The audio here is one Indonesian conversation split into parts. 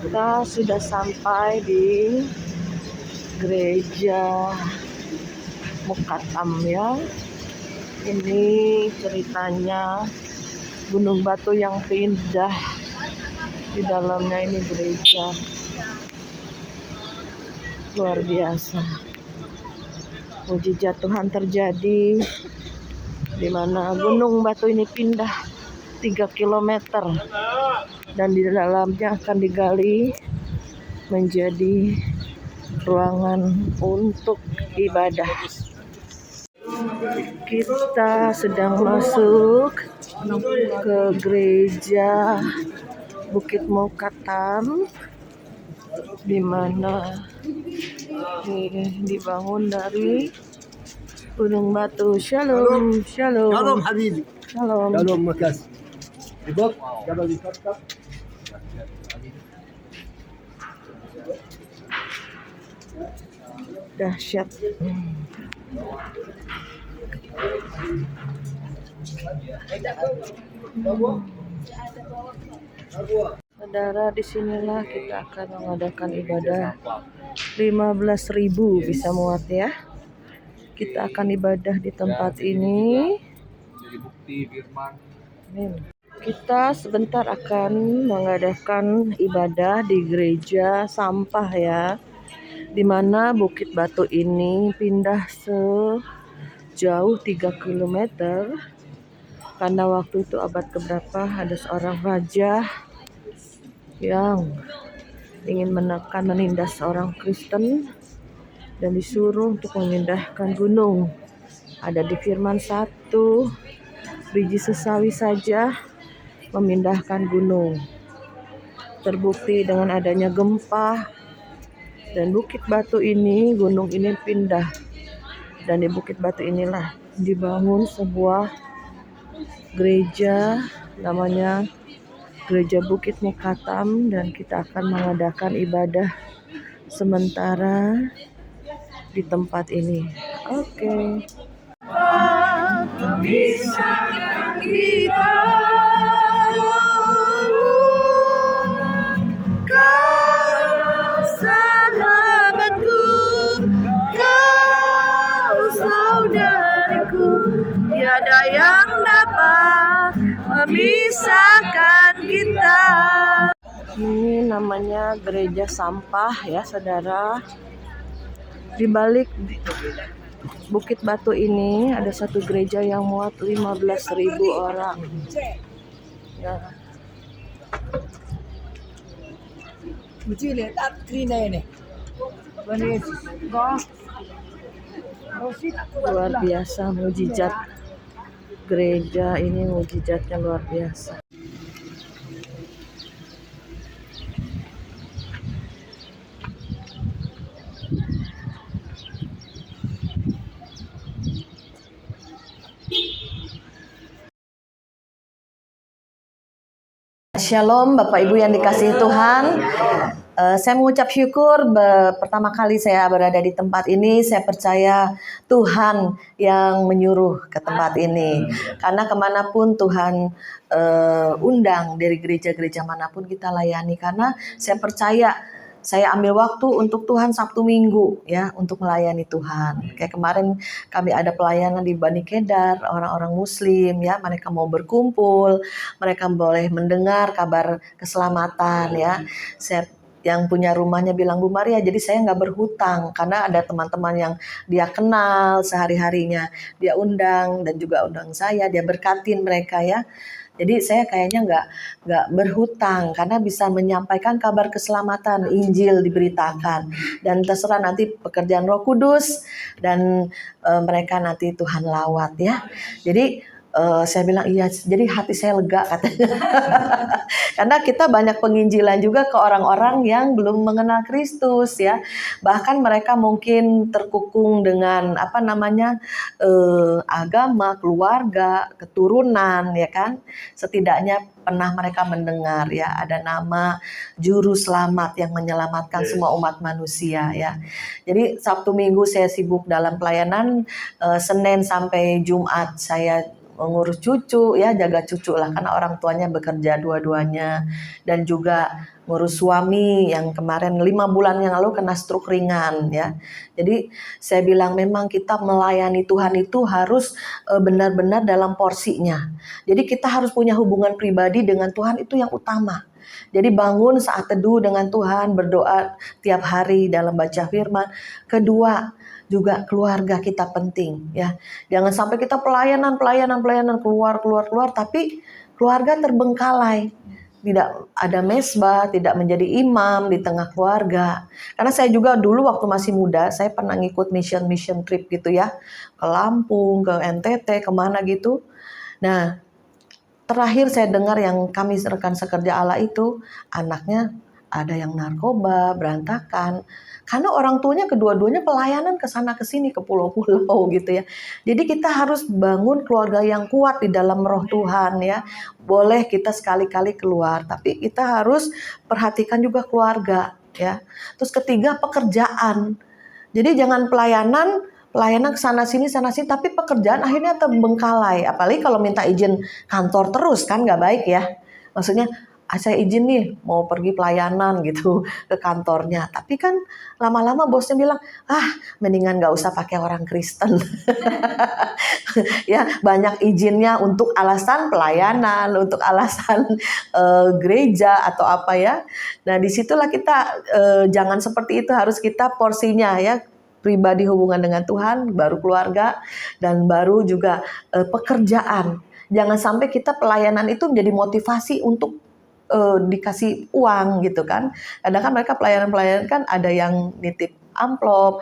Kita sudah sampai di gereja Mukatam ya. Ini ceritanya gunung batu yang pindah. Di dalamnya ini gereja. Luar biasa. Mujizat Tuhan terjadi di mana gunung batu ini pindah 3 km dan di dalamnya akan digali menjadi ruangan untuk ibadah. Kita sedang masuk ke gereja Bukit Mukatam di mana dibangun dari gunung batu. Shalom, shalom. Shalom Habibi. Shalom. Shalom Makas. Ibok, Jabal Fatah. Dahsyat. Saudara, disinilah kita akan mengadakan ibadah. 15.000 bisa muat ya. Kita akan ibadah di tempat ini. Kita sebentar akan mengadakan ibadah di gereja sampah ya, di mana Bukit Batu ini pindah sejauh 3 km karena waktu itu abad keberapa ada seorang raja yang ingin menindas seorang Kristen dan disuruh untuk memindahkan gunung. Ada di Firman 1, biji sesawi saja memindahkan gunung. Terbukti dengan adanya gempa dan Bukit Batu ini, gunung ini pindah. Dan di Bukit Batu inilah dibangun sebuah gereja namanya Gereja Bukit Mukatam, dan kita akan mengadakan ibadah sementara di tempat ini. Oke. Memisahkan kita, kau sahabatku, kau saudariku, tiada yang dapat memisahkan kita. Ini namanya gereja sampah ya saudara. Di balik Bukit Batu ini ada satu gereja yang muat 15.000 orang. Ya. Luar biasa mujizat gereja ini, mujizatnya luar biasa. Shalom Bapak Ibu yang dikasihi Tuhan. Saya mengucap syukur pertama kali saya berada di tempat ini. Saya percaya Tuhan yang menyuruh ke tempat ini. Karena kemanapun Tuhan undang, dari gereja-gereja manapun kita layani. Karena saya percaya saya ambil waktu untuk Tuhan Sabtu Minggu ya, untuk melayani Tuhan. Kayak kemarin kami ada pelayanan di Bani Kedar, orang-orang Muslim ya, mereka mau berkumpul, mereka boleh mendengar kabar keselamatan ya. Saya yang punya rumahnya bilang, Bu Maria, jadi saya nggak berhutang karena ada teman-teman yang dia kenal sehari-harinya, dia undang dan juga undang saya, dia berkatin mereka ya. Jadi saya kayaknya nggak berhutang karena bisa menyampaikan kabar keselamatan, Injil diberitakan, dan terserah nanti pekerjaan Roh Kudus dan mereka nanti Tuhan lawat ya. Jadi saya bilang iya, jadi hati saya lega katanya. Karena kita banyak penginjilan juga ke orang-orang yang belum mengenal Kristus ya. Bahkan mereka mungkin terkukung dengan agama, keluarga, keturunan ya kan. Setidaknya pernah mereka mendengar ya, ada nama juru selamat yang menyelamatkan semua umat manusia ya. Jadi Sabtu Minggu saya sibuk dalam pelayanan, Senin sampai Jumat saya ngurus cucu ya, jaga cucu lah karena orang tuanya bekerja dua-duanya, dan juga ngurus suami yang kemarin 5 bulan yang lalu kena stroke ringan ya. Jadi saya bilang memang kita melayani Tuhan itu harus benar-benar dalam porsinya. Jadi kita harus punya hubungan pribadi dengan Tuhan, itu yang utama. Jadi bangun saat teduh dengan Tuhan, berdoa tiap hari dalam baca firman. Kedua, juga keluarga kita penting ya. Jangan sampai kita pelayanan keluar tapi keluarga terbengkalai. Tidak ada mesbah, tidak menjadi imam di tengah keluarga. Karena saya juga dulu waktu masih muda, saya pernah ngikut mission trip gitu ya. Ke Lampung, ke NTT, kemana gitu. Nah, terakhir saya dengar yang kami rekan sekerja Allah itu, anaknya ada yang narkoba, berantakan. Karena orang tuanya kedua-duanya pelayanan ke sana ke sini, ke pulau-pulau gitu ya. Jadi kita harus bangun keluarga yang kuat di dalam roh Tuhan ya. Boleh kita sekali-kali keluar, tapi kita harus perhatikan juga keluarga ya. Terus ketiga, pekerjaan. Jadi jangan pelayanan ke sana sini, tapi pekerjaan akhirnya terbengkalai. Apalagi kalau minta izin kantor terus kan nggak baik ya. Maksudnya, saya izin nih mau pergi pelayanan gitu ke kantornya. Tapi kan lama-lama bosnya bilang, mendingan nggak usah pakai orang Kristen. Ya, banyak izinnya untuk alasan pelayanan, untuk alasan gereja atau apa ya. Nah, disitulah kita jangan seperti itu, harus kita porsinya ya. Pribadi hubungan dengan Tuhan, baru keluarga, dan baru juga pekerjaan. Jangan sampai kita pelayanan itu menjadi motivasi untuk dikasih uang gitu kan. Kadang kan mereka pelayanan kan ada yang nitip amplop,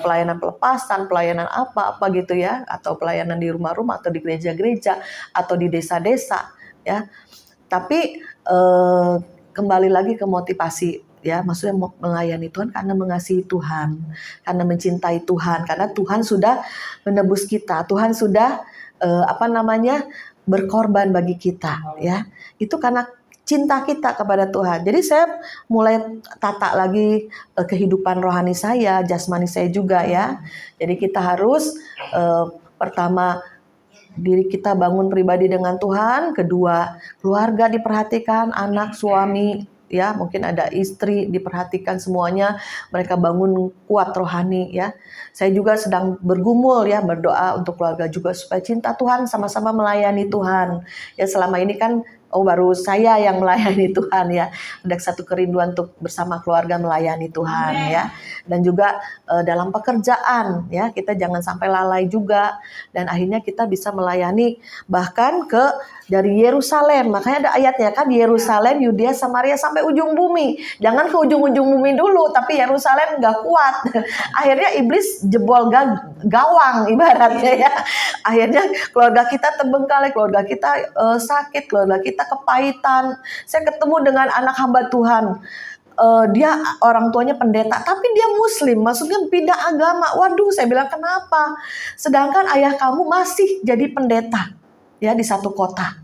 pelayanan pelepasan, pelayanan apa gitu ya, atau pelayanan di rumah-rumah atau di gereja-gereja atau di desa-desa ya. Tapi kembali lagi ke motivasi ya, maksudnya melayani Tuhan karena mengasihi Tuhan, karena mencintai Tuhan, karena Tuhan sudah menebus kita, Tuhan sudah berkorban bagi kita ya. Itu karena cinta kita kepada Tuhan. Jadi saya mulai tata lagi kehidupan rohani saya, jasmani saya juga ya. Jadi kita harus pertama diri kita bangun pribadi dengan Tuhan, kedua keluarga diperhatikan, anak, suami ya, mungkin ada istri diperhatikan semuanya, mereka bangun kuat rohani ya. Saya juga sedang bergumul ya, berdoa untuk keluarga juga supaya cinta Tuhan, sama-sama melayani Tuhan. Ya selama ini kan baru saya yang melayani Tuhan ya. Ada satu kerinduan untuk bersama keluarga melayani Tuhan ya. Dan juga dalam pekerjaan ya, kita jangan sampai lalai juga, dan akhirnya kita bisa melayani bahkan dari Yerusalem. Makanya ada ayatnya kan, Yerusalem, Yudea, Samaria sampai ujung bumi. Jangan ke ujung-ujung bumi dulu, tapi Yerusalem nggak kuat. Akhirnya iblis jebol gawang ibaratnya ya. Akhirnya keluarga kita terbengkalai, keluarga kita sakit, keluarga kita kepahitan. Saya ketemu dengan anak hamba Tuhan. Dia orang tuanya pendeta, tapi dia Muslim, maksudnya pindah agama. Waduh, saya bilang kenapa? Sedangkan ayah kamu masih jadi pendeta ya di satu kota.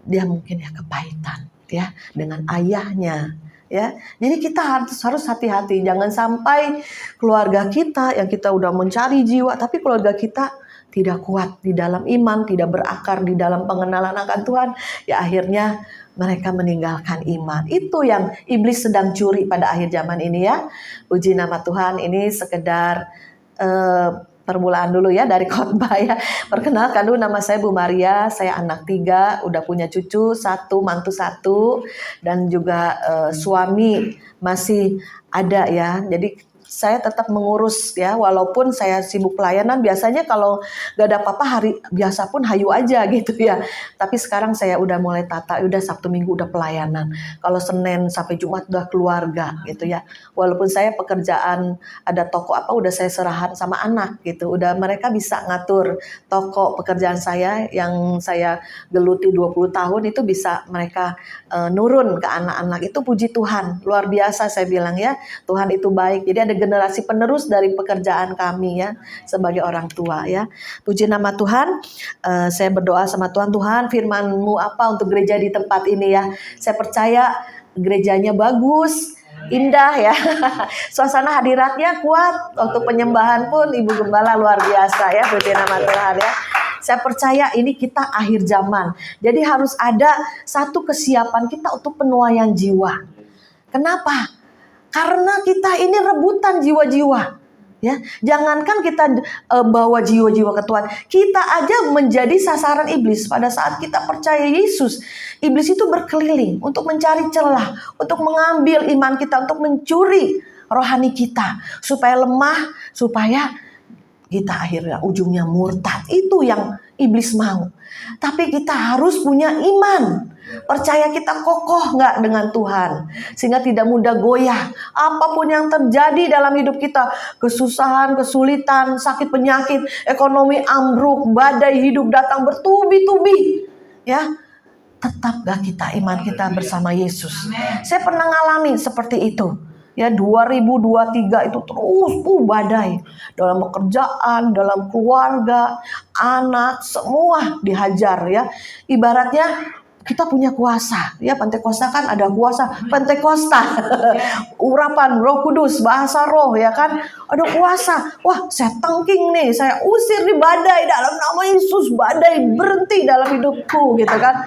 Dia mungkin ya kepahitan ya dengan ayahnya ya. Jadi kita harus hati-hati, jangan sampai keluarga kita yang kita udah mencari jiwa, tapi keluarga kita tidak kuat di dalam iman, tidak berakar di dalam pengenalan akan Tuhan, ya akhirnya mereka meninggalkan iman. Itu yang iblis sedang curi pada akhir zaman ini ya. Puji nama Tuhan, ini sekedar permulaan dulu ya dari khotbah ya. Perkenalkan dulu, nama saya Bu Maria, saya anak 3, udah punya cucu 1, mantu 1, dan juga suami masih ada ya. Jadi saya tetap mengurus ya, walaupun saya sibuk pelayanan. Biasanya kalau gak ada apa-apa hari biasa pun hayu aja gitu ya. Tapi sekarang saya udah mulai tata, udah Sabtu Minggu udah pelayanan. Kalau Senin sampai Jumat udah keluarga gitu ya. Walaupun saya pekerjaan ada toko apa udah saya serahan sama anak gitu. Udah mereka bisa ngatur toko pekerjaan saya yang saya geluti 20 tahun itu bisa mereka nurun ke anak-anak. Itu puji Tuhan, luar biasa saya bilang ya. Tuhan itu baik. Jadi ada generasi penerus dari pekerjaan kami ya sebagai orang tua ya. Puji nama Tuhan. Saya berdoa sama Tuhan, Tuhan firman-Mu apa untuk gereja di tempat ini ya. Saya percaya gerejanya bagus, indah ya. Suasana hadiratnya kuat. Untuk penyembahan pun Ibu Gembala luar biasa ya. Puji nama Tuhan ya. Saya percaya ini kita akhir zaman. Jadi harus ada satu kesiapan kita untuk penuaian jiwa. Kenapa? Karena kita ini rebutan jiwa-jiwa. Ya, jangankan kita bawa jiwa-jiwa ke Tuhan, kita aja menjadi sasaran iblis. Pada saat kita percaya Yesus, iblis itu berkeliling untuk mencari celah, untuk mengambil iman kita, untuk mencuri rohani kita, supaya lemah, supaya kita akhirnya ujungnya murtad. Itu yang iblis mau. Tapi kita harus punya iman, percaya kita kokoh nggak dengan Tuhan, sehingga tidak mudah goyah. Apapun yang terjadi dalam hidup kita, kesusahan, kesulitan, sakit penyakit, ekonomi ambruk, badai hidup datang bertubi-tubi, ya, tetap gak kita iman kita bersama Yesus. Saya pernah ngalamin seperti itu. Ya, 2023 itu terus badai dalam pekerjaan, dalam keluarga, anak, semua dihajar ya. Ibaratnya kita punya kuasa, ya. Pentakosta kan ada kuasa Pentakosta, urapan Roh Kudus, bahasa roh, ya kan, ada kuasa. Wah, saya tengking nih, saya usir di badai dalam nama Yesus, badai berhenti dalam hidupku, gitu kan.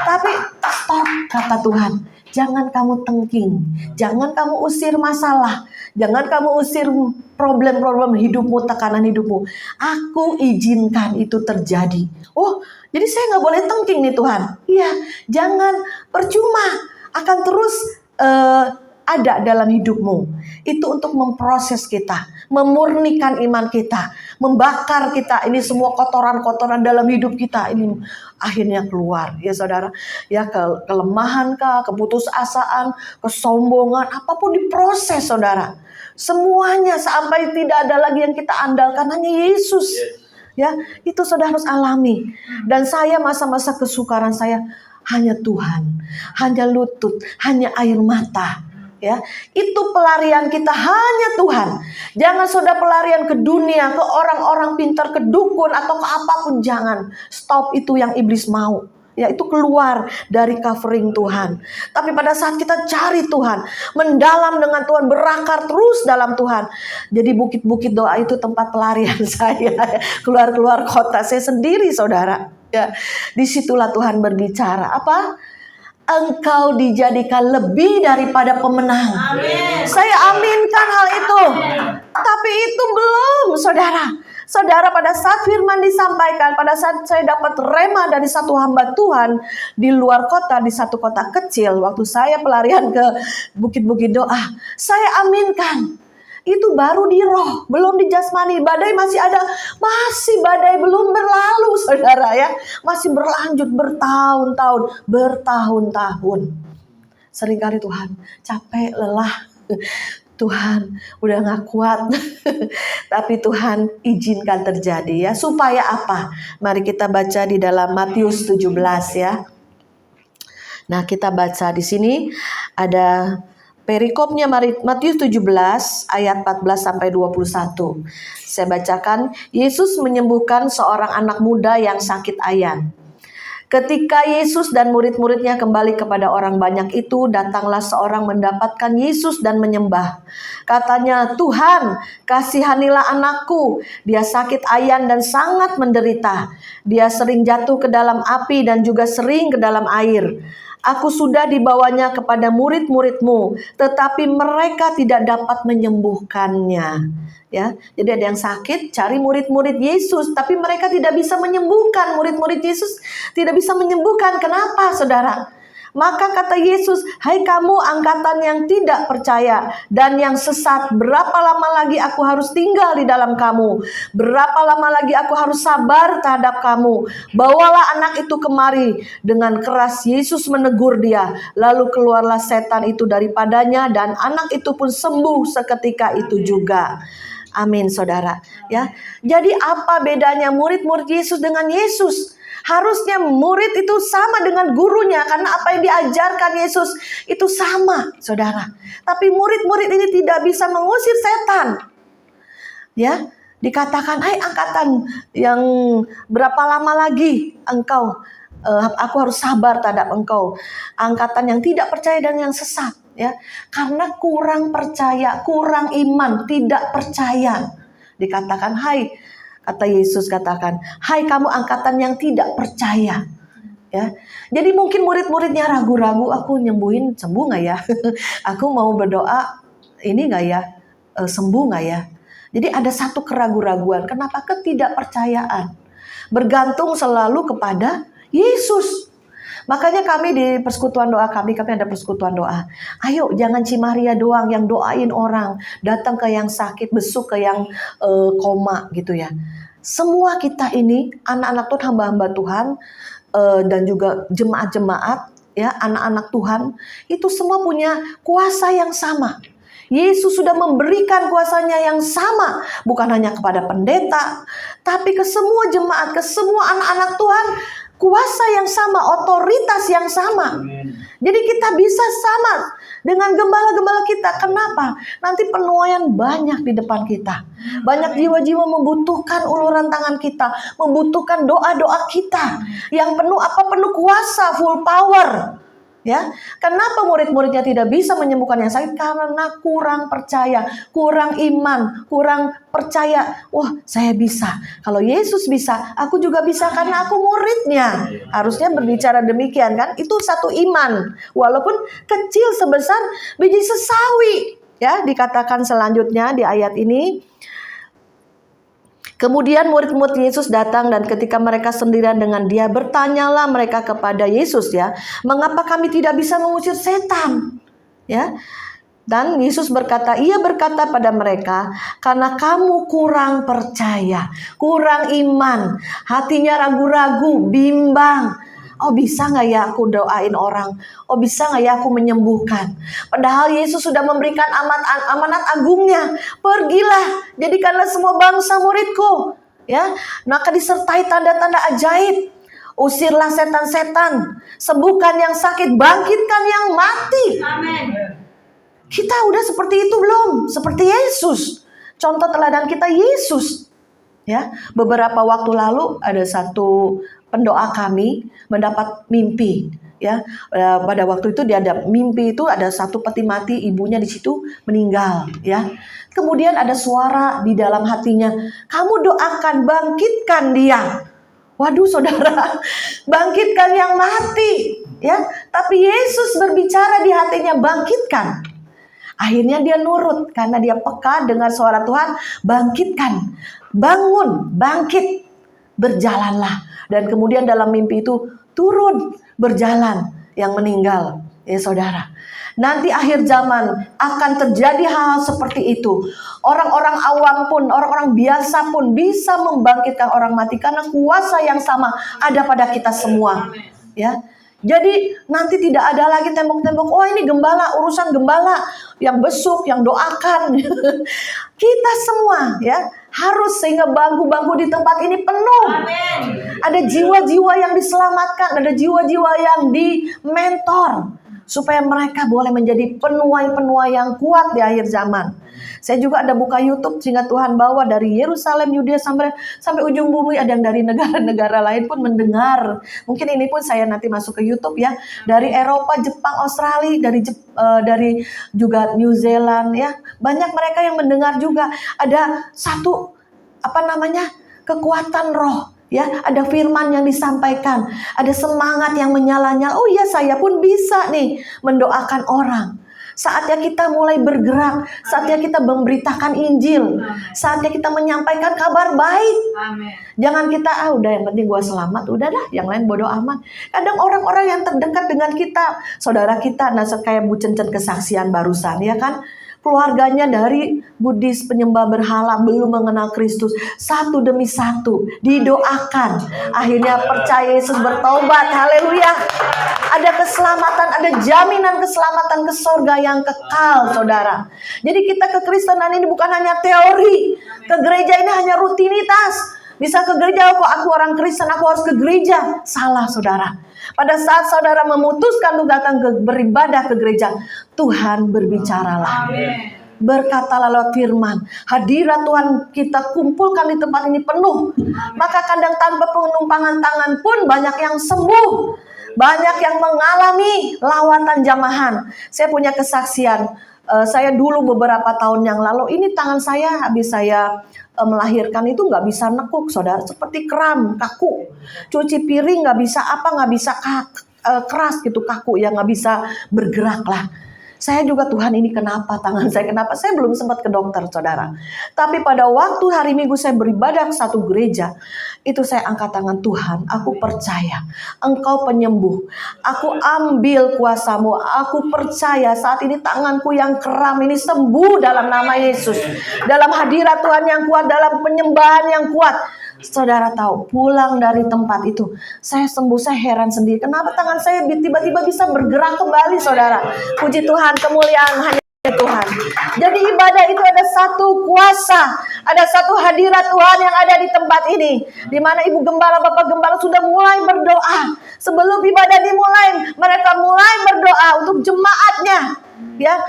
Tapi stop, kata Tuhan. Jangan kamu tengking, jangan kamu usir masalah, jangan kamu usir problem-problem hidupmu, tekanan hidupmu. Aku izinkan itu terjadi. Oh, jadi saya nggak boleh tengking nih Tuhan. Iya, jangan, percuma, akan terus ada dalam hidupmu. Itu untuk memproses kita, memurnikan iman kita, membakar kita. Ini semua kotoran-kotoran dalam hidup kita ini akhirnya keluar, ya saudara. Ya, kelemahan kah, keputusasaan, kesombongan, apapun diproses saudara. Semuanya sampai tidak ada lagi yang kita andalkan, hanya Yesus. Ya, itu saudara harus alami. Dan saya masa-masa kesukaran saya hanya Tuhan, hanya lutut, hanya air mata. Ya, itu pelarian kita hanya Tuhan. Jangan saudara pelarian ke dunia, ke orang-orang pintar, ke dukun atau ke apapun, jangan. Stop, itu yang iblis mau. Ya, itu keluar dari covering Tuhan. Tapi pada saat kita cari Tuhan, mendalam dengan Tuhan, berakar terus dalam Tuhan. Jadi bukit-bukit doa itu tempat pelarian saya. Keluar-keluar kota saya sendiri saudara. Ya, disitulah Tuhan berbicara. Apa? Engkau dijadikan lebih daripada pemenang. Amin. Saya aminkan hal itu. Amin. Tapi itu belum, saudara. Saudara, pada saat firman disampaikan, pada saat saya dapat rema dari satu hamba Tuhan di luar kota, di satu kota kecil, waktu saya pelarian ke bukit-bukit doa, saya aminkan. Itu baru di roh, belum di jasmani. Badai masih ada, masih badai belum berlalu saudara ya. Masih berlanjut bertahun-tahun. Seringkali Tuhan capek, lelah. Tuhan udah gak kuat. Tapi Tuhan izinkan terjadi ya. Supaya apa? Mari kita baca di dalam Matius 17 ya. Nah, kita baca di sini ada perikopnya, Matius 17 ayat 14 sampai 21. Saya bacakan. Yesus menyembuhkan seorang anak muda yang sakit ayan. Ketika Yesus dan murid-muridnya kembali kepada orang banyak itu, datanglah seorang mendapatkan Yesus dan menyembah. Katanya, "Tuhan, kasihanilah anakku. Dia sakit ayan dan sangat menderita. Dia sering jatuh ke dalam api dan juga sering ke dalam air. Aku sudah dibawanya kepada murid-muridmu, tetapi mereka tidak dapat menyembuhkannya." Ya, jadi ada yang sakit, cari murid-murid Yesus, tapi mereka tidak bisa menyembuhkan. Murid-murid Yesus tidak bisa menyembuhkan. Kenapa, saudara? Maka kata Yesus, "Hai kamu angkatan yang tidak percaya dan yang sesat, berapa lama lagi aku harus tinggal di dalam kamu? Berapa lama lagi aku harus sabar terhadap kamu? Bawalah anak itu kemari." Dengan keras Yesus menegur dia. Lalu keluarlah setan itu daripadanya dan anak itu pun sembuh seketika itu juga. Amin, saudara. Ya, jadi apa bedanya murid-murid Yesus dengan Yesus? Harusnya murid itu sama dengan gurunya, karena apa yang diajarkan Yesus itu sama, saudara. Tapi murid-murid ini tidak bisa mengusir setan. Ya, dikatakan, "Hai angkatan yang berapa lama lagi aku harus sabar terhadap engkau." Angkatan yang tidak percaya dan yang sesat. Ya, karena kurang percaya, kurang iman, tidak percaya. Dikatakan, "Hai Kata Yesus katakan, hai kamu angkatan yang tidak percaya. Ya, jadi mungkin murid-muridnya ragu-ragu, aku nyembuhin sembuh nggak ya? Aku mau berdoa, ini nggak ya? Sembuh nggak ya? Jadi ada satu keraguan-raguan. Kenapa? Ketidakpercayaan. Bergantung selalu kepada Yesus. Makanya kami di persekutuan doa kami ada persekutuan doa. Ayo jangan Cimaria doang yang doain orang. Datang ke yang sakit, besuk ke yang koma gitu ya. Semua kita ini anak-anak Tuhan, hamba-hamba Tuhan, dan juga jemaat-jemaat, ya, anak-anak Tuhan, itu semua punya kuasa yang sama. Yesus sudah memberikan kuasanya yang sama, bukan hanya kepada pendeta, tapi ke semua jemaat, ke semua anak-anak Tuhan, kuasa yang sama, otoritas yang sama. Jadi kita bisa sama dengan gembala-gembala kita. Kenapa? Nanti penuaian banyak di depan kita. Banyak jiwa-jiwa membutuhkan uluran tangan kita, membutuhkan doa-doa kita yang penuh kuasa, full power. Ya, kenapa murid-muridnya tidak bisa menyembuhkan yang sakit? Karena kurang percaya, kurang iman, kurang percaya. Wah, saya bisa. Kalau Yesus bisa, aku juga bisa karena aku muridnya. Harusnya berbicara demikian kan? Itu satu iman. Walaupun kecil sebesar biji sesawi. Ya, dikatakan selanjutnya di ayat ini. Kemudian murid-murid Yesus datang dan ketika mereka sendirian dengan dia, bertanyalah mereka kepada Yesus, ya, mengapa kami tidak bisa mengusir setan? Ya. Dan Yesus berkata, ia berkata pada mereka, karena kamu kurang percaya, kurang iman, hatinya ragu-ragu, bimbang. Oh, bisa nggak ya aku doain orang? Oh, bisa nggak ya aku menyembuhkan? Padahal Yesus sudah memberikan amanat agungnya. Pergilah, jadikanlah semua bangsa muridku. Ya, maka disertai tanda-tanda ajaib. Usirlah setan-setan, sembuhkan yang sakit, bangkitkan yang mati. Amin. Kita udah seperti itu belum? Seperti Yesus. Contoh teladan kita Yesus. Ya, beberapa waktu lalu ada satu pendoa kami mendapat mimpi, ya. Pada waktu itu dia ada mimpi, itu ada satu peti mati, ibunya di situ meninggal, ya. Kemudian ada suara di dalam hatinya, kamu doakan bangkitkan dia. Waduh saudara, bangkitkan yang mati, ya. Tapi Yesus berbicara di hatinya, bangkitkan. Akhirnya dia nurut karena dia peka dengar suara Tuhan, bangkitkan, bangun, bangkit, berjalanlah. Dan kemudian dalam mimpi itu turun berjalan yang meninggal, ya saudara. Nanti akhir zaman akan terjadi hal seperti itu. Orang-orang awam pun, orang-orang biasa pun bisa membangkitkan orang mati karena kuasa yang sama ada pada kita semua, ya. Jadi nanti tidak ada lagi tembok-tembok, oh ini gembala, urusan gembala yang besuk, yang doakan. Kita semua, ya, harus sehingga bangku-bangku di tempat ini penuh. Amin. Ada jiwa-jiwa yang diselamatkan, ada jiwa-jiwa yang dimentor supaya mereka boleh menjadi penuai-penuai yang kuat di akhir zaman. Saya juga ada buka YouTube sehingga Tuhan bawa dari Yerusalem, Yudea sampai ujung bumi, ada yang dari negara-negara lain pun mendengar. Mungkin ini pun saya nanti masuk ke YouTube, ya. Dari Eropa, Jepang, Australia, dari juga New Zealand, ya. Banyak mereka yang mendengar juga. Ada satu kekuatan roh. Ya, ada firman yang disampaikan, ada semangat yang menyala-nyala. Oh iya, saya pun bisa nih mendoakan orang. Saatnya kita mulai bergerak, saatnya kita memberitakan Injil, saatnya kita menyampaikan kabar baik. Amin. Jangan kita, udah yang penting gua selamat, udah dah, yang lain bodo amat. Kadang orang-orang yang terdekat dengan kita, saudara kita, kayak Bu Cencen kesaksian barusan, ya kan? Keluarganya dari Buddhis penyembah berhala belum mengenal Kristus, satu demi satu didoakan, akhirnya percaya Yesus, bertobat. Haleluya. Ada keselamatan, ada jaminan keselamatan ke surga yang kekal, saudara. Jadi kita kekristenan ini bukan hanya teori, ke gereja ini hanya rutinitas. Bisa ke gereja, kok aku orang Kristen, aku harus ke gereja. Salah, saudara. Pada saat saudara memutuskan untuk datang beribadah ke gereja, Tuhan berbicaralah. Amin. Berkatalah lewat firman. Hadirat Tuhan kita kumpulkan di tempat ini penuh. Maka kadang tanpa penumpangan tangan pun banyak yang sembuh. Banyak yang mengalami lawatan jamahan. Saya punya kesaksian. Saya dulu beberapa tahun yang lalu, ini tangan saya habis saya melahirkan itu nggak bisa nekuk, saudara, seperti kram, kaku. Cuci piring nggak bisa apa, nggak bisa keras gitu, kaku ya, nggak bisa bergerak lah. Saya juga, Tuhan ini kenapa tangan saya, kenapa? Saya belum sempat ke dokter, saudara. Tapi pada waktu hari Minggu saya beribadah ke satu gereja, itu saya angkat tangan, Tuhan, aku percaya Engkau penyembuh. Aku ambil kuasa-Mu. Aku percaya saat ini tanganku yang kram ini sembuh dalam nama Yesus. Dalam hadirat Tuhan yang kuat, dalam penyembahan yang kuat. Saudara tahu, pulang dari tempat itu, saya sembuh, saya heran sendiri. Kenapa tangan saya tiba-tiba bisa bergerak kembali, saudara? Puji Tuhan, kemuliaan hanya Tuhan. Jadi ibadah itu ada satu kuasa, ada satu hadirat Tuhan yang ada di tempat ini. Di mana Ibu Gembala, Bapak Gembala sudah mulai berdoa. Sebelum ibadah dimulai, mereka mulai berdoa untuk jemaatnya. Ya,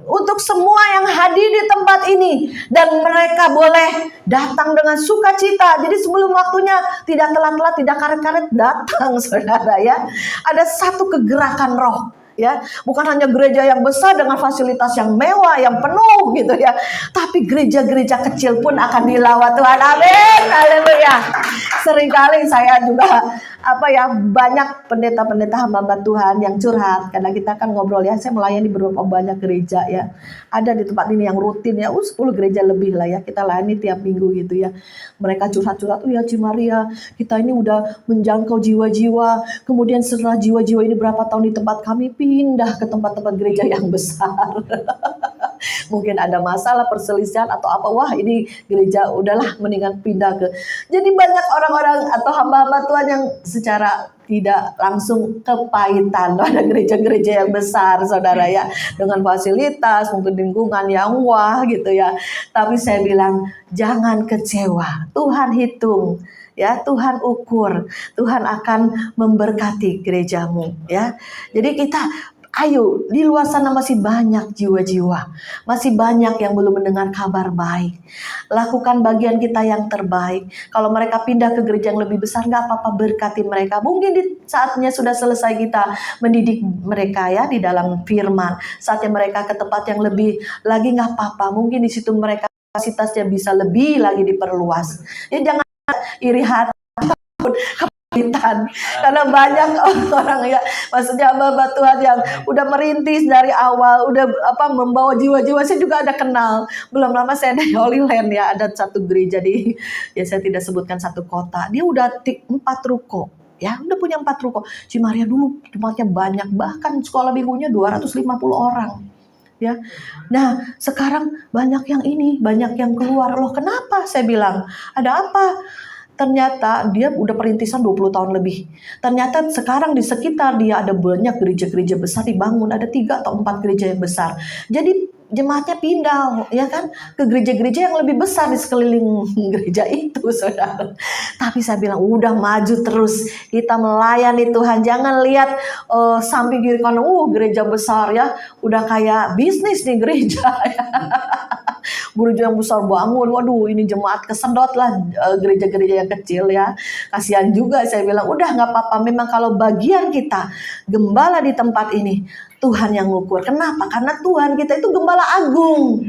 untuk semua yang hadir di tempat ini, dan mereka boleh datang dengan sukacita. Jadi sebelum waktunya, tidak telat-telat, tidak karet-karet, datang, saudara ya. Ada satu kegerakan roh. Ya, bukan hanya gereja yang besar dengan fasilitas yang mewah, yang penuh gitu ya, tapi gereja-gereja kecil pun akan dilawat Tuhan. Amin, haleluya. Seringkali saya juga banyak pendeta-pendeta hamba Tuhan yang curhat, karena kita kan ngobrol ya, saya melayani beberapa banyak gereja ya, ada di tempat ini yang rutin ya, 10 gereja lebih lah ya, kita layani tiap minggu gitu ya. Mereka curhat-curhat, ya Cimaria, kita ini udah menjangkau jiwa-jiwa, kemudian setelah jiwa-jiwa ini berapa tahun di tempat kami, pindah ke tempat-tempat gereja yang besar. Mungkin ada masalah perselisihan atau apa, wah ini gereja udahlah mendingan pindah ke. Jadi banyak orang-orang atau hamba-hamba Tuhan yang secara tidak langsung kepahitan ada gereja-gereja yang besar, saudara ya, dengan fasilitas mungkin lingkungan yang wah gitu ya. Tapi saya bilang jangan kecewa, Tuhan hitung ya, Tuhan ukur, Tuhan akan memberkati gerejamu ya. Jadi kita ayo, di luar sana masih banyak jiwa-jiwa, masih banyak yang belum mendengar kabar baik. Lakukan bagian kita yang terbaik. Kalau mereka pindah ke gereja yang lebih besar, gak apa-apa, berkati mereka. Mungkin di saatnya sudah selesai kita mendidik mereka ya di dalam firman. Saatnya mereka ke tempat yang lebih lagi, gak apa-apa. Mungkin di situ mereka kapasitasnya bisa lebih lagi diperluas. Jadi jangan iri hati. Karena banyak orang ya, maksudnya hamba Tuhan yang udah merintis dari awal, udah membawa jiwa-jiwa. Saya juga ada kenal, belum lama saya di Holy Land ya, ada satu gereja di, ya saya tidak sebutkan satu kota, dia udah 4 ruko ya, udah punya 4 ruko. Cimaria dulu tempatnya banyak, bahkan sekolah minggunya 250 orang ya. Nah sekarang banyak yang ini, banyak yang keluar. Loh kenapa? Saya bilang ada apa? Ternyata dia udah perintisan 20 tahun lebih. Ternyata sekarang di sekitar dia ada banyak gereja-gereja besar dibangun. Ada 3 atau 4 gereja yang besar. Jadi jemaatnya pindah ya kan ke gereja-gereja yang lebih besar di sekeliling gereja itu, saudara. Tapi saya bilang udah maju terus, kita melayani Tuhan. Jangan lihat samping kiri kanan, gereja besar ya, udah kayak bisnis nih gereja ya. Gereja yang besar bangun, waduh ini jemaat kesedot lah gereja-gereja yang kecil ya. Kasihan juga, saya bilang udah gak apa-apa. Memang kalau bagian kita gembala di tempat ini, Tuhan yang ngukur. Kenapa? Karena Tuhan kita itu gembala agung.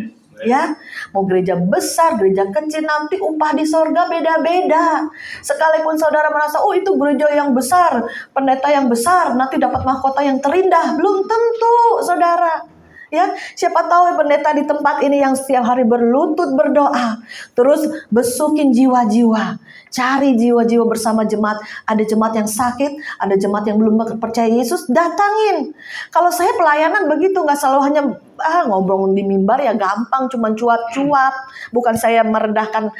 Ya, mau gereja besar, gereja kecil, nanti upah di sorga beda-beda. Sekalipun saudara merasa, itu gereja yang besar, pendeta yang besar, nanti dapat mahkota yang terindah. Belum tentu, saudara. Ya, siapa tahu pendeta di tempat ini yang setiap hari berlutut berdoa, terus besukin jiwa-jiwa, cari jiwa-jiwa bersama jemaat. Ada jemaat yang sakit, ada jemaat yang belum percaya Yesus, datangin. Kalau saya pelayanan begitu, nggak selalu hanya ngobrol di mimbar ya gampang, cuman cuap-cuap. Bukan saya merendahkan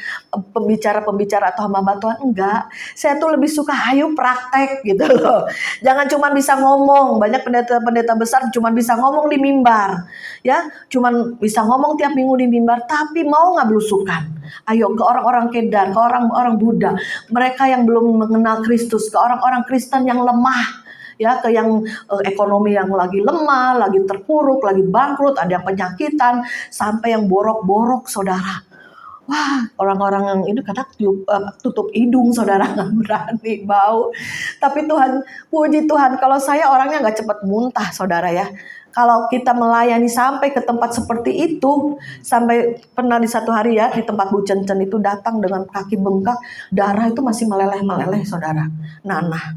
pembicara-pembicara atau hamba Tuhan, enggak. Saya tuh lebih suka ayo praktek gitu loh. Jangan cuman bisa ngomong. Banyak pendeta-pendeta besar cuman bisa ngomong di mimbar. Ya, cuman bisa ngomong tiap minggu di mimbar, tapi mau nggak belusukan. Ayo ke orang-orang Kedar, ke orang-orang Buddha, mereka yang belum mengenal Kristus, ke orang-orang Kristen yang lemah. Ya, ke yang ekonomi yang lagi lemah, lagi terpuruk, lagi bangkrut, ada yang penyakitan, sampai yang borok-borok, saudara. Wah, orang-orang yang ini kadang tutup hidung, saudara, nggak berani bau. Tapi Tuhan, puji Tuhan, kalau saya orangnya nggak cepat muntah, saudara ya. Kalau kita melayani sampai ke tempat seperti itu, sampai pernah di satu hari ya, di tempat Bu Cencen itu datang dengan kaki bengkak, darah itu masih meleleh-meleleh, saudara. Nanah.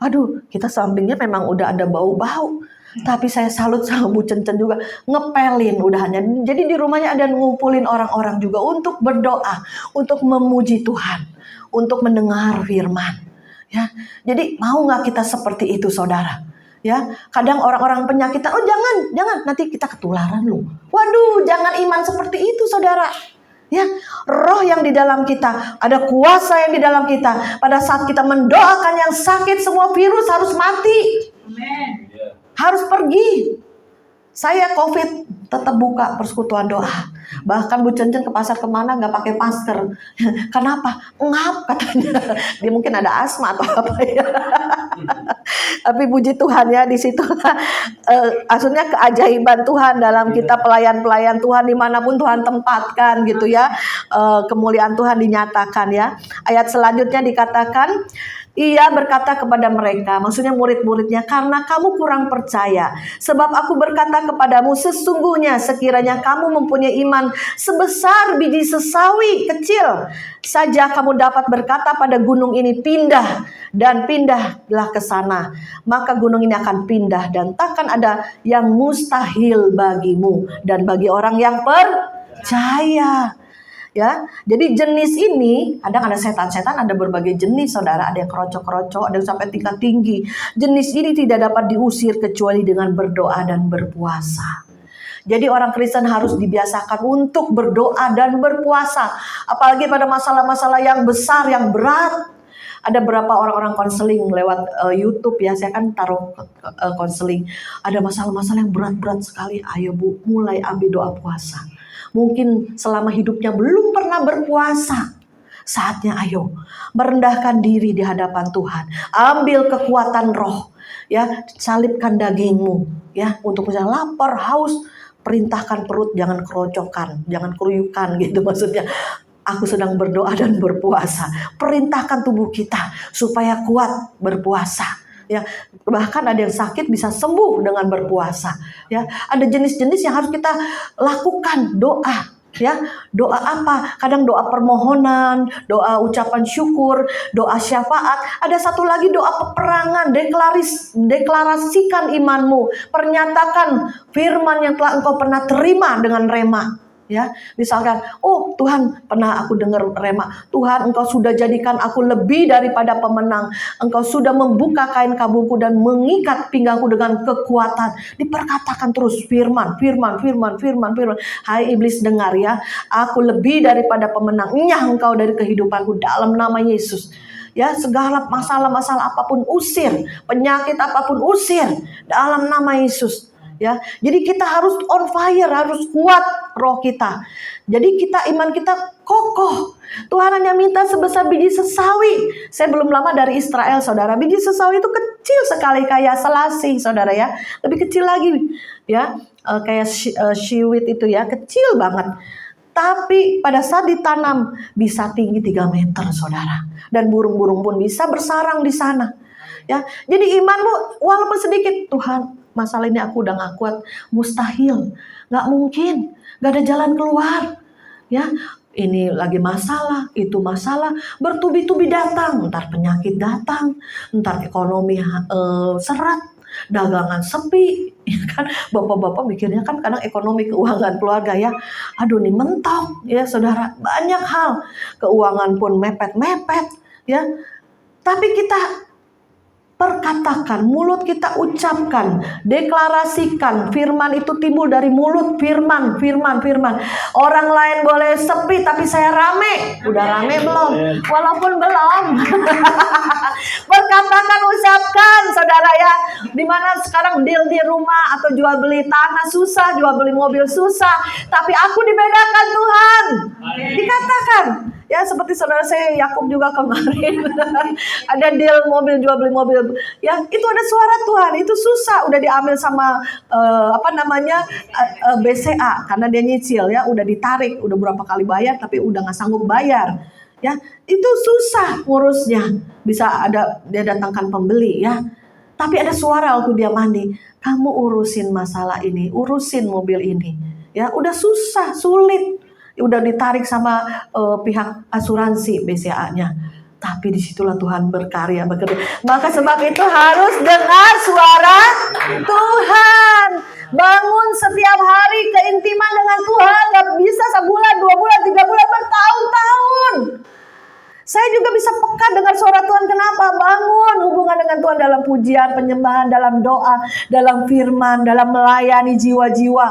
Aduh, kita sampingnya memang udah ada bau-bau. Tapi saya salut sama Bu Cencen juga, ngepelin udahannya. Jadi di rumahnya ada ngumpulin orang-orang juga untuk berdoa, untuk memuji Tuhan, untuk mendengar firman. Ya, jadi mau nggak kita seperti itu, saudara? Ya, kadang orang-orang penyakitan, oh jangan, nanti kita ketularan loh. Waduh, jangan iman seperti itu, saudara. Ya, roh yang di dalam kita, ada kuasa yang di dalam kita. Pada saat kita mendoakan yang sakit, semua virus harus mati. Amen. Harus pergi. Saya COVID tetap buka persekutuan doa. Bahkan Bu Cencen ke pasar kemana nggak pakai masker. Kenapa? Ngap katanya. Dia mungkin ada asma atau apa ya. Tapi puji Tuhan ya, di situ maksudnya keajaiban Tuhan dalam kita pelayan-pelayan Tuhan dimanapun Tuhan tempatkan gitu ya. Kemuliaan Tuhan dinyatakan ya. Ayat selanjutnya dikatakan, ia berkata kepada mereka, maksudnya murid-muridnya, karena kamu kurang percaya. Sebab aku berkata kepadamu, sesungguhnya sekiranya kamu mempunyai iman sebesar biji sesawi kecil saja, kamu dapat berkata pada gunung ini, pindah, dan pindahlah ke sana. Maka gunung ini akan pindah, dan takkan ada yang mustahil bagimu dan bagi orang yang percaya. Ya, jadi jenis ini kadang ada setan-setan, ada berbagai jenis, saudara. Ada yang kerocok-kerocok, ada yang sampai tingkat tinggi. Jenis ini tidak dapat diusir kecuali dengan berdoa dan berpuasa. Jadi orang Kristen harus dibiasakan untuk berdoa dan berpuasa, apalagi pada masalah-masalah yang besar, yang berat. Ada berapa orang-orang konseling lewat YouTube ya, saya kan taruh konseling. Ada masalah-masalah yang berat-berat sekali. Ayo Bu, mulai ambil doa puasa. Mungkin selama hidupnya belum pernah berpuasa. Saatnya ayo merendahkan diri di hadapan Tuhan. Ambil kekuatan roh. Ya, salibkan dagingmu ya untuk bisa lapar, haus, perintahkan perut jangan kerocokan, jangan keruyukan gitu maksudnya. Aku sedang berdoa dan berpuasa. Perintahkan tubuh kita supaya kuat berpuasa. Ya, bahkan ada yang sakit bisa sembuh dengan berpuasa. Ya, ada jenis-jenis yang harus kita lakukan doa. Ya, doa apa? Kadang doa permohonan, doa ucapan syukur, doa syafaat. Ada satu lagi doa peperangan, deklarasikan imanmu, pernyatakan firman yang telah engkau pernah terima dengan rema. Ya, misalkan, oh Tuhan, pernah aku dengar rema, Tuhan engkau sudah jadikan aku lebih daripada pemenang. Engkau sudah membuka kain kabungku dan mengikat pinggangku dengan kekuatan. Diperkatakan terus firman. Hai iblis, dengar ya, aku lebih daripada pemenang. Nyah engkau dari kehidupanku dalam nama Yesus. Ya, segala masalah-masalah apapun usir, penyakit apapun usir dalam nama Yesus. Ya, jadi kita harus on fire, harus kuat roh kita. Jadi iman kita kokoh. Tuhan hanya minta sebesar biji sesawi. Saya belum lama dari Israel, saudara. Biji sesawi itu kecil sekali, kayak selasi, saudara ya. Lebih kecil lagi, ya, kayak shiwit itu ya, kecil banget. Tapi pada saat ditanam bisa tinggi 3 meter, saudara. Dan burung-burung pun bisa bersarang di sana. Ya, jadi imanmu walaupun sedikit, Tuhan, masalah ini aku udah gak kuat, mustahil, gak mungkin, gak ada jalan keluar. Ya, ini lagi masalah, itu masalah, bertubi-tubi datang, entar penyakit datang, entar ekonomi seret, dagangan sepi, ya kan? Bapak-bapak mikirnya kan kadang ekonomi keuangan keluarga ya, aduh nih mentok, ya saudara, banyak hal, keuangan pun mepet-mepet, ya. Tapi kita perkatakan, mulut kita ucapkan, deklarasikan, firman itu timbul dari mulut, firman. Orang lain boleh sepi, tapi saya rame. Udah rame belum? Walaupun belum. Perkatakan, ucapkan, saudara ya. Dimana sekarang deal di rumah atau jual beli tanah susah, jual beli mobil susah, tapi aku dibedakan Tuhan. Dikatakan. Ya seperti saudara saya Yakub juga kemarin ada deal mobil, jual beli mobil. Ya itu ada suara Tuhan, itu susah, udah diambil sama BCA karena dia nyicil ya, udah ditarik, udah berapa kali bayar tapi udah nggak sanggup bayar. Ya itu susah ngurusnya, bisa ada dia datangkan pembeli ya. Tapi ada suara waktu dia mandi, kamu urusin masalah ini, urusin mobil ini. Ya udah susah, sulit. Udah ditarik sama pihak asuransi BCA-nya. Tapi disitulah Tuhan berkarya, bekerja. Maka sebab itu harus dengar suara Tuhan. Bangun setiap hari keintiman dengan Tuhan. Gak bisa sebulan, 2 bulan, 3 bulan, bertahun-tahun. Saya juga bisa peka dengan suara Tuhan. Kenapa? Bangun hubungan dengan Tuhan dalam pujian, penyembahan, dalam doa, dalam firman, dalam melayani jiwa-jiwa.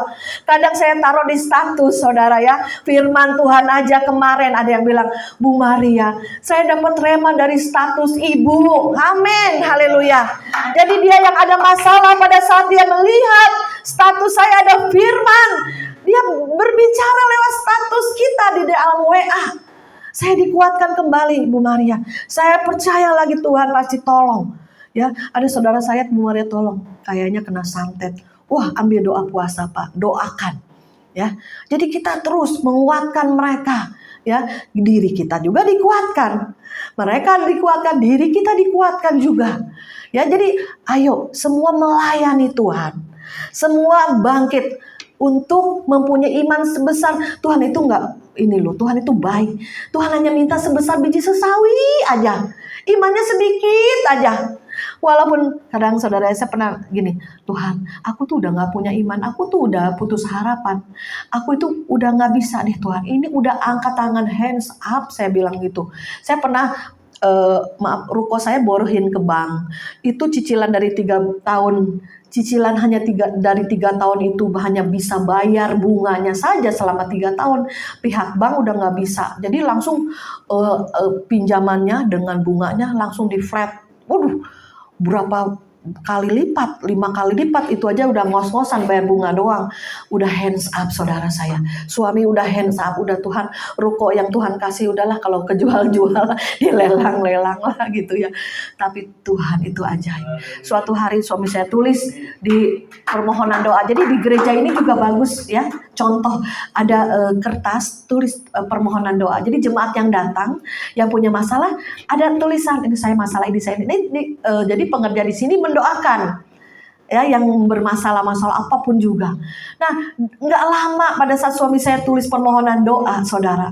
Kadang saya taruh di status, saudara ya. Firman Tuhan aja kemarin ada yang bilang, Bu Maria, saya dapat rema dari status ibu. Amin, haleluya. Jadi dia yang ada masalah pada saat dia melihat status saya ada firman, dia berbicara lewat status kita di dalam WA. Saya dikuatkan kembali, Bu Maria. Saya percaya lagi Tuhan pasti tolong. Ya, ada saudara saya, Bu Maria tolong. Kayaknya kena santet. Wah, ambil doa puasa, Pak. Doakan. Ya, jadi kita terus menguatkan mereka. Ya, diri kita juga dikuatkan. Mereka dikuatkan, diri kita dikuatkan juga. Ya, jadi ayo semua melayani Tuhan. Semua bangkit untuk mempunyai iman sebesar Tuhan itu enggak. Ini loh, Tuhan itu baik. Tuhan hanya minta sebesar biji sesawi aja. Imannya sedikit aja. Walaupun kadang saudara saya pernah gini, Tuhan, aku tuh udah gak punya iman. Aku tuh udah putus harapan. Aku itu udah gak bisa nih Tuhan. Ini udah angkat tangan, hands up, saya bilang gitu. Saya pernah, ruko saya borohin ke bank. Itu cicilan dari 3 tahun. Cicilan hanya dari 3 tahun itu hanya bisa bayar bunganya saja selama 3 tahun. Pihak bank udah nggak bisa. Jadi langsung pinjamannya dengan bunganya langsung di flat. Waduh, berapa kali lipat, 5 kali lipat, itu aja udah ngos-ngosan bayar bunga doang. Udah hands up saudara saya. Suami udah hands up, udah Tuhan, ruko yang Tuhan kasih udahlah kalau kejual-jual dilelang-lelang lah gitu ya. Tapi Tuhan itu ajaib. Suatu hari suami saya tulis di permohonan doa. Jadi di gereja ini juga bagus ya. Contoh ada kertas tulis permohonan doa. Jadi jemaat yang datang, yang punya masalah, ada tulisan ini saya masalah ini saya ini. Jadi pengerja di sini mendoakan ya yang bermasalah-masalah apapun juga. Nah, nggak lama pada saat suami saya tulis permohonan doa, saudara.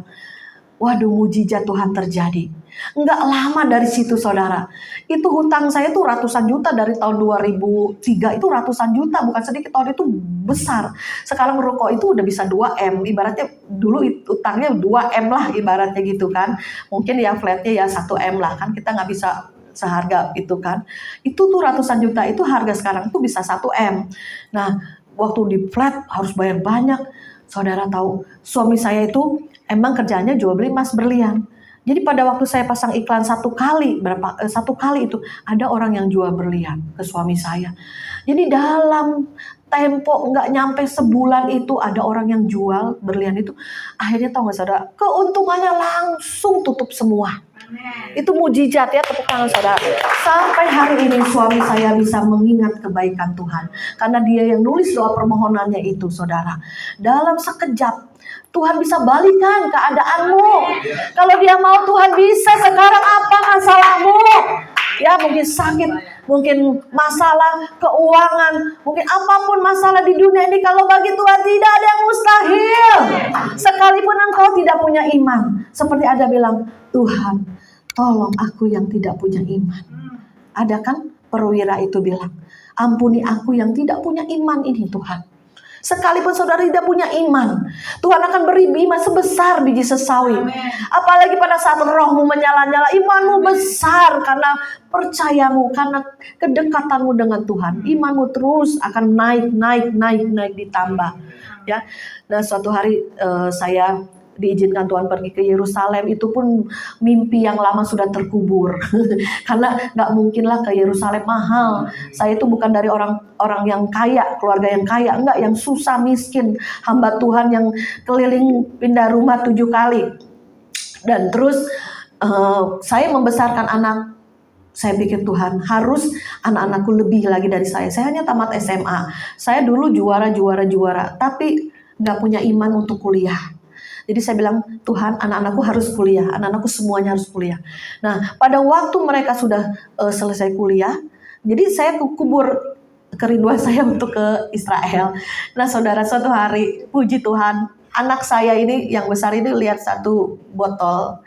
Waduh, mujizat Tuhan terjadi. Nggak lama dari situ, saudara. Itu hutang saya tuh ratusan juta dari tahun 2003. Itu ratusan juta, bukan sedikit. Tahun itu besar. Sekarang ruko itu udah bisa 2M. Ibaratnya dulu hutangnya 2M lah ibaratnya gitu kan. Mungkin ya flatnya ya 1M lah kan. Kita nggak bisa seharga itu kan. Itu tuh ratusan juta. Itu harga sekarang tuh bisa 1M. Nah, waktu di flat harus bayar banyak. Saudara tahu, suami saya itu emang kerjanya jual beli emas berlian. Jadi pada waktu saya pasang iklan satu kali itu ada orang yang jual berlian ke suami saya. Jadi dalam tempo nggak nyampe sebulan itu ada orang yang jual berlian itu. Akhirnya tahu nggak saudara, keuntungannya langsung tutup semua. Itu mujizat ya, tepuk tangan saudara. Sampai hari ini suami saya bisa mengingat kebaikan Tuhan. Karena dia yang nulis doa permohonannya itu saudara. Dalam sekejap Tuhan bisa balikan keadaanmu. Kalau dia mau Tuhan bisa. Sekarang apa masalahmu? Ya mungkin sakit, mungkin masalah keuangan, mungkin apapun masalah di dunia ini. Kalau bagi Tuhan tidak ada yang mustahil. Sekalipun engkau tidak punya iman. Seperti ada bilang, Tuhan tolong aku yang tidak punya iman. Ada kan perwira itu bilang, ampuni aku yang tidak punya iman ini Tuhan. Sekalipun saudara tidak punya iman, Tuhan akan beri iman sebesar biji sesawi. Apalagi pada saat rohmu menyala-nyala, imanmu besar karena percayamu, karena kedekatanmu dengan Tuhan. Imanmu terus akan naik ditambah. Ya, dan suatu hari saya diizinkan Tuhan pergi ke Yerusalem. Itu pun mimpi yang lama sudah terkubur. Karena gak mungkin lah ke Yerusalem, mahal. Saya itu bukan dari orang yang kaya, keluarga yang kaya, enggak, yang susah miskin, hamba Tuhan yang keliling pindah rumah 7 kali. Dan terus saya membesarkan anak. Saya pikir Tuhan harus anak-anakku lebih lagi dari saya. Saya hanya tamat SMA. Saya dulu juara, tapi nggak punya iman untuk kuliah. Jadi saya bilang, Tuhan, anak-anakku harus kuliah, anak-anakku semuanya harus kuliah. Nah, pada waktu mereka sudah selesai kuliah, jadi saya kubur kerinduan saya untuk ke Israel. Nah, saudara, suatu hari, puji Tuhan, anak saya ini yang besar ini lihat satu botol.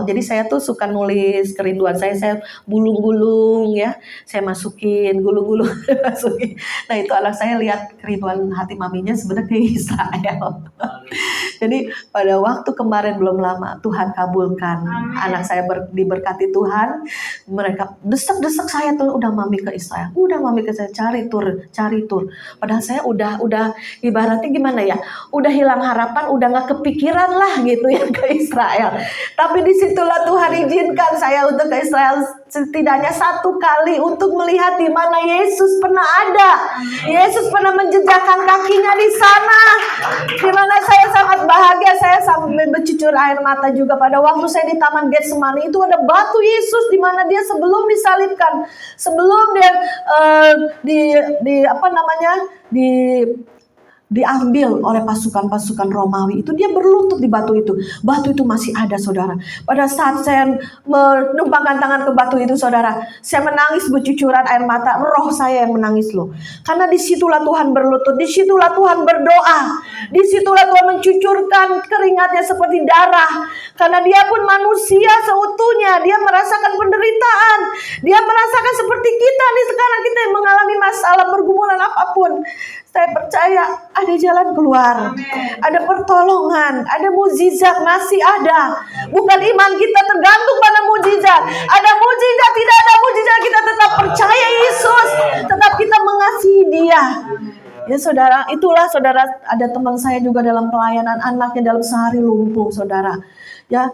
Jadi saya tuh suka nulis kerinduan saya gulung-gulung ya, saya masukin gulung-gulung masukin. Nah, itu anak saya lihat kerinduan hati maminya sebenarnya ke Israel. Jadi pada waktu kemarin belum lama Tuhan kabulkan. Anak saya diberkati Tuhan. Mereka desek-desek saya tuh, udah mami ke Israel, cari tur. Padahal saya udah ibaratnya gimana ya, udah hilang harapan, udah nggak kepikiran lah gitu ya ke Israel. Tapi disitulah Tuhan izinkan saya untuk ke Israel setidaknya 1 kali untuk melihat di mana Yesus pernah ada. Yesus pernah menjejakkan kakinya di sana. Di mana saya sangat bahagia, saya sampai bercucur air mata juga pada waktu saya di Taman Getsemani. Itu ada batu Yesus di mana dia sebelum disalibkan, sebelum dia diambil oleh pasukan-pasukan Romawi, itu dia berlutut di batu itu. Batu itu masih ada, saudara. Pada saat saya menumpangkan tangan ke batu itu, saudara, saya menangis bercucuran air mata. Roh saya yang menangis loh. Karena disitulah Tuhan berlutut, disitulah Tuhan berdoa, disitulah Tuhan mencucurkan keringatnya seperti darah. Karena dia pun manusia seutuhnya, dia merasakan penderitaan, dia merasakan seperti kita nih sekarang, kita yang mengalami masalah pergumulan apapun. Saya percaya ada jalan keluar, ada pertolongan, ada mukjizat masih ada. Bukan iman kita tergantung pada mukjizat. Ada mukjizat, tidak ada mukjizat, kita tetap percaya Yesus, tetap kita mengasihi Dia. Ya saudara, itulah saudara, ada teman saya juga dalam pelayanan, anaknya dalam sehari lumpuh, saudara. Ya,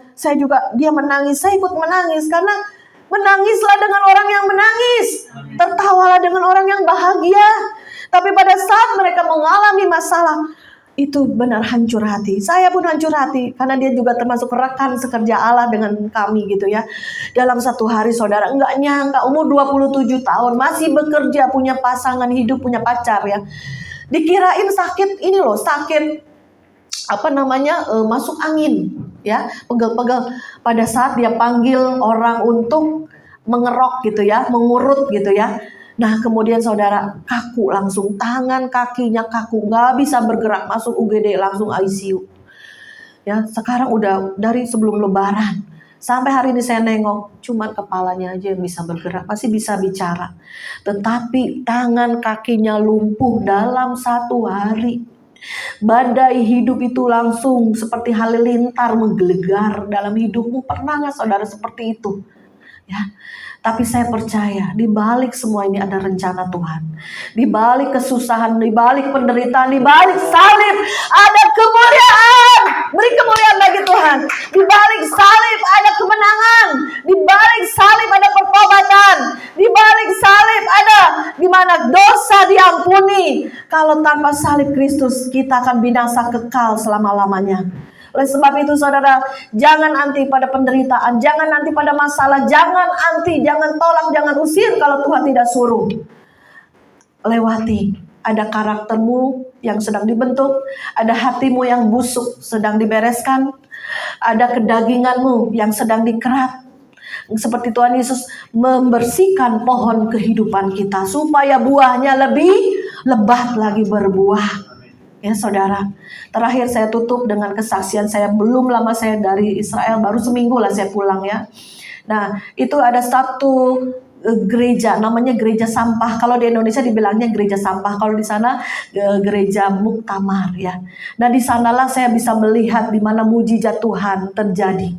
dia menangis, saya ikut menangis karena menangislah dengan orang yang menangis, tertawalah dengan orang yang bahagia. Tapi pada saat mereka mengalami masalah, itu benar hancur hati. Saya pun hancur hati, karena dia juga termasuk rekan sekerja Allah dengan kami gitu ya. Dalam satu hari, saudara, enggak nyangka umur 27 tahun, masih bekerja, punya pasangan hidup, punya pacar ya. Dikirain sakit ini loh, masuk angin ya, pegel-pegel. Pada saat dia panggil orang untuk mengerok gitu ya, mengurut gitu ya. Nah, kemudian saudara, kaku langsung, tangan kakinya kaku, nggak bisa bergerak, masuk UGD langsung ICU. Ya, sekarang udah dari sebelum Lebaran sampai hari ini saya nengok, cuman kepalanya aja yang bisa bergerak, masih bisa bicara. Tetapi tangan kakinya lumpuh dalam 1 hari. Badai hidup itu langsung seperti halilintar menggelegar dalam hidupmu. Pernah nggak saudara seperti itu? Ya. Tapi saya percaya di balik semua ini ada rencana Tuhan. Di balik kesusahan, di balik penderitaan, di balik salib ada kemuliaan. Beri kemuliaan bagi Tuhan. Di balik salib ada kemenangan. Di balik salib ada pertobatan. Di balik salib ada di mana dosa diampuni. Kalau tanpa salib Kristus, kita akan binasa kekal selama-lamanya. Oleh sebab itu saudara, jangan anti pada penderitaan, jangan anti pada masalah, jangan tolak, jangan usir kalau Tuhan tidak suruh. Lewati, ada karaktermu yang sedang dibentuk, ada hatimu yang busuk sedang dibereskan, ada kedaginganmu yang sedang dikerat. Seperti Tuhan Yesus membersihkan pohon kehidupan kita supaya buahnya lebih lebat lagi berbuah. Ya saudara, terakhir saya tutup dengan kesaksian saya. Belum lama saya dari Israel, baru seminggu lah saya pulang ya. Nah, itu ada satu gereja, namanya gereja sampah. Kalau di Indonesia dibilangnya gereja sampah, kalau di sana gereja muktamar ya. Nah, di sanalah saya bisa melihat di mana mujizat Tuhan terjadi.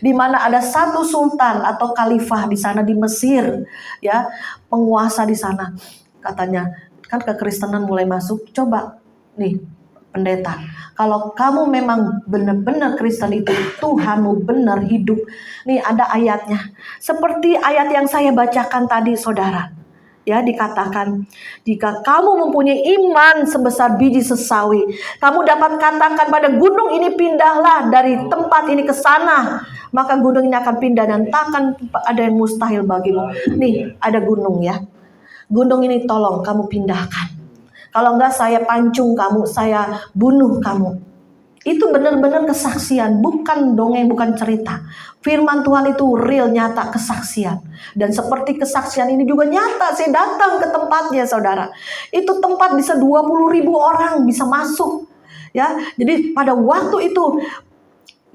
Di mana ada satu sultan atau khalifah di sana di Mesir ya, penguasa di sana. Katanya, kan kekristenan mulai masuk, coba nih pendeta, kalau kamu memang benar-benar Kristen itu, Tuhanmu benar hidup. Nih ada ayatnya, seperti ayat yang saya bacakan tadi saudara. Ya, dikatakan, jika kamu mempunyai iman sebesar biji sesawi, kamu dapat katakan pada gunung ini, pindahlah dari tempat ini ke sana, maka gunung ini akan pindah dan takkan ada yang mustahil bagimu. Nih, ada gunung ya. Gunung ini tolong kamu pindahkan. Kalau enggak saya pancung kamu, saya bunuh kamu. Itu benar-benar kesaksian, bukan dongeng, bukan cerita. Firman Tuhan itu real, nyata, kesaksian. Dan seperti kesaksian ini juga nyata, saya datang ke tempatnya, saudara. Itu tempat bisa 20.000 orang bisa masuk. Ya, jadi pada waktu itu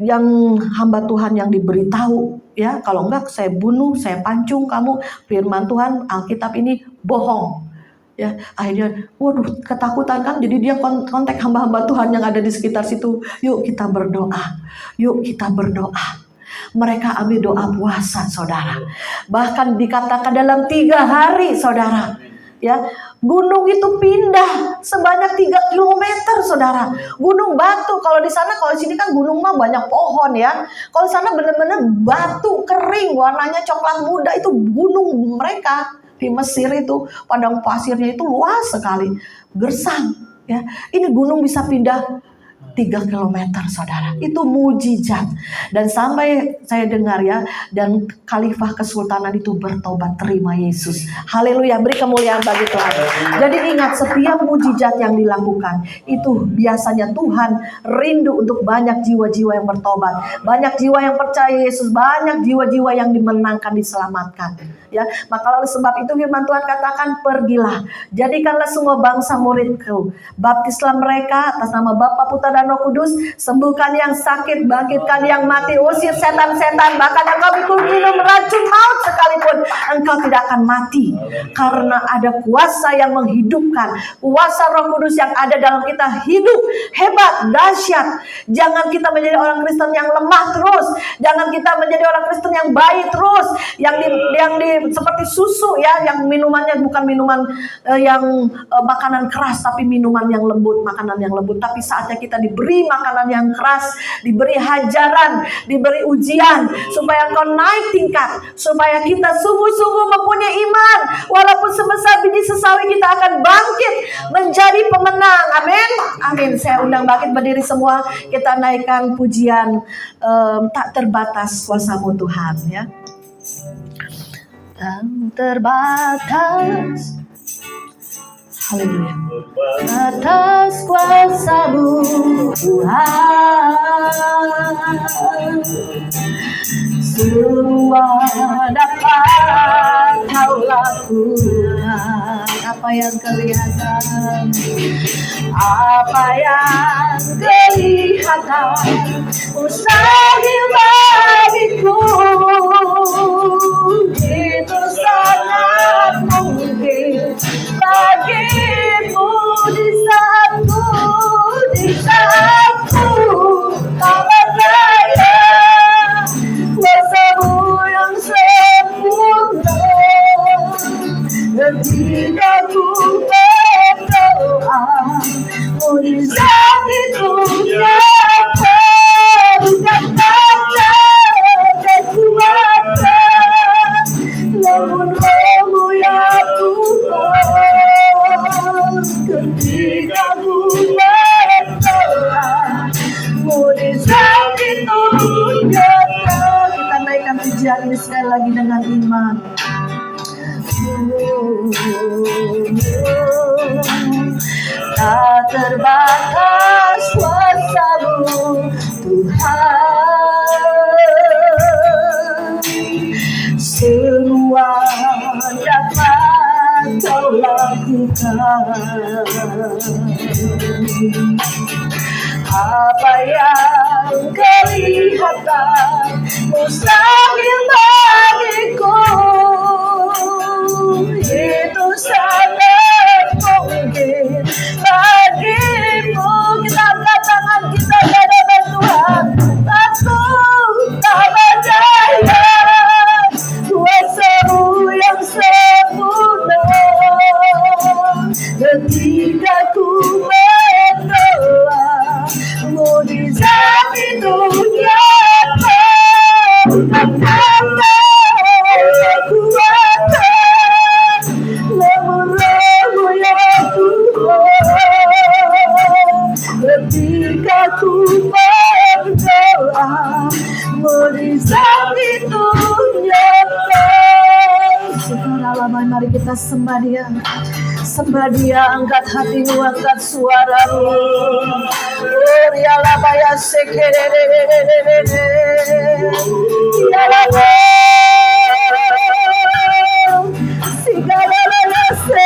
yang hamba Tuhan yang diberitahu, ya, kalau enggak saya bunuh, saya pancung kamu. Firman Tuhan Alkitab ini bohong. Ya, akhirnya, waduh, ketakutan kan. Jadi dia kontak hamba-hamba Tuhan yang ada di sekitar situ. Yuk kita berdoa. Yuk kita berdoa. Mereka ambil doa puasa, saudara. Bahkan dikatakan dalam 3 hari, saudara. Ya, gunung itu pindah sebanyak 3 kilometer, saudara. Gunung batu. Kalau di sana, kalau di sini kan gunung mah banyak pohon ya. Kalau di sana benar-benar batu kering, warnanya coklat muda. Itu gunung mereka. Di Mesir itu padang pasirnya itu luas sekali, gersang ya. Ini gunung bisa pindah 3 kilometer, saudara. Itu mujizat. Dan sampai saya dengar ya, dan Khalifah Kesultanan itu bertobat, terima Yesus. Haleluya, beri kemuliaan bagi Tuhan. Jadi ingat, setiap mujizat yang dilakukan itu biasanya Tuhan rindu untuk banyak jiwa-jiwa yang bertobat, banyak jiwa yang percaya Yesus, banyak jiwa-jiwa yang dimenangkan, diselamatkan. Ya, maka oleh sebab itu firman Tuhan katakan, pergilah, jadikanlah semua bangsa muridku, baptislah mereka atas nama Bapa, Putra dan Roh Kudus, sembuhkan yang sakit, bangkitkan yang mati, usir setan-setan, bahkan engkau ikut minum racun maut sekalipun engkau tidak akan mati, karena ada kuasa yang menghidupkan, kuasa Roh Kudus yang ada dalam kita hidup, hebat, dahsyat. Jangan kita menjadi orang Kristen yang lemah terus, jangan kita menjadi orang Kristen yang baik terus, yang seperti susu ya, yang minumannya bukan minuman makanan keras, tapi minuman yang lembut, makanan yang lembut. Tapi saatnya kita diberi makanan yang keras, diberi hajaran, diberi ujian, supaya engkau naik tingkat, supaya kita sungguh-sungguh mempunyai iman, walaupun sebesar biji sesawi kita akan bangkit menjadi pemenang. Amin, amin. Saya undang bangkit berdiri semua, kita naikkan pujian tak terbatas kuasa-Mu Tuhan ya. Tak terbatas, haleluya, atas kuasa-Mu Tuhan, semua dapat Kau lakukan. Apa yang kelihatan, apa yang kelihatan mustahil bagiku, itu sangat mungkin bagimu di saatku tak berdaya. Kuasa-Mu yang sempurna, ketika ku berdoa, mujizat itu nyata, bukan kata kekuatan, namun Roh-Mu ya Tuhan. Ketika ku berdoa, mujizat itu nyata. Kita naikkan pujian ini sekali lagi dengan iman. Tak terbatas kuasa-Mu Tuhan, semua dapat Kau lakukan. Apa yang kelihatan mustahil bagiku, itu sangat mungkin bagimu. Kita angkat tangan kita di hadapan Tuhan. Aku tak percaya kuasa-Mu yang sempurna, ketika ku berdoa, mujizat itu nyata, bukan kata kekuatan, sembah Dia, angkat hatimu, angkat suaramu. Rialabaya sekererererere. Rialabo. Sigalalala se.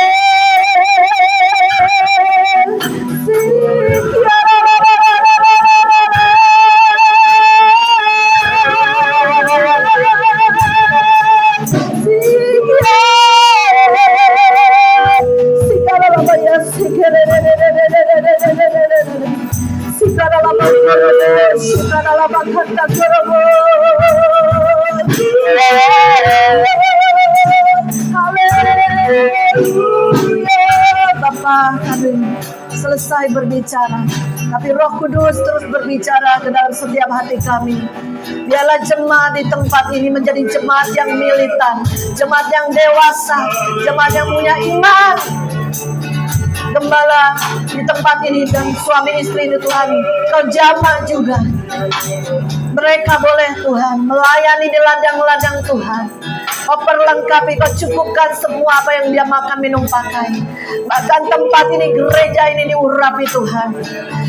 Bapa, kami selesai berbicara, tapi Roh Kudus terus berbicara ke dalam setiap hati kami. Biarlah jemaat di tempat ini menjadi jemaat yang militan, jemaat yang dewasa, jemaat yang punya iman. Gembala di tempat ini dan suami istri ini Tuhan, Kau jamah juga. Mereka boleh Tuhan melayani di ladang-ladang Tuhan. Kau perlengkapi, Kau cukupkan semua apa yang dia makan, minum, pakai. Bahkan tempat ini, gereja ini diurapi Tuhan.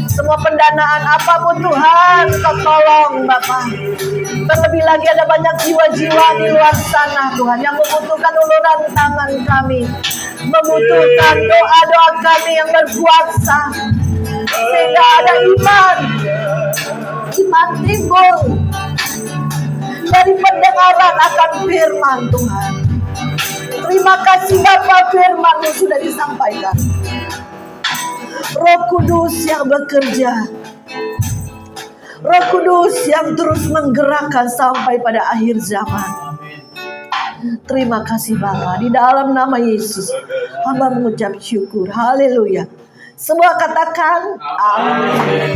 Semua pendanaan apapun Tuhan, Kau tolong Bapa. Terlebih lagi ada banyak jiwa-jiwa di luar sana Tuhan, yang membutuhkan uluran tangan kami, membutuhkan doa-doa kami yang berkuasa, sehingga ada iman timbul dari pendengaran akan firman Tuhan. Terima kasih Bapa, firman-Mu sudah disampaikan. Roh Kudus yang bekerja, Roh Kudus yang terus menggerakkan sampai pada akhir zaman. Terima kasih Bapa, di dalam nama Yesus hamba mengucap syukur. Haleluya. Semua katakan amin.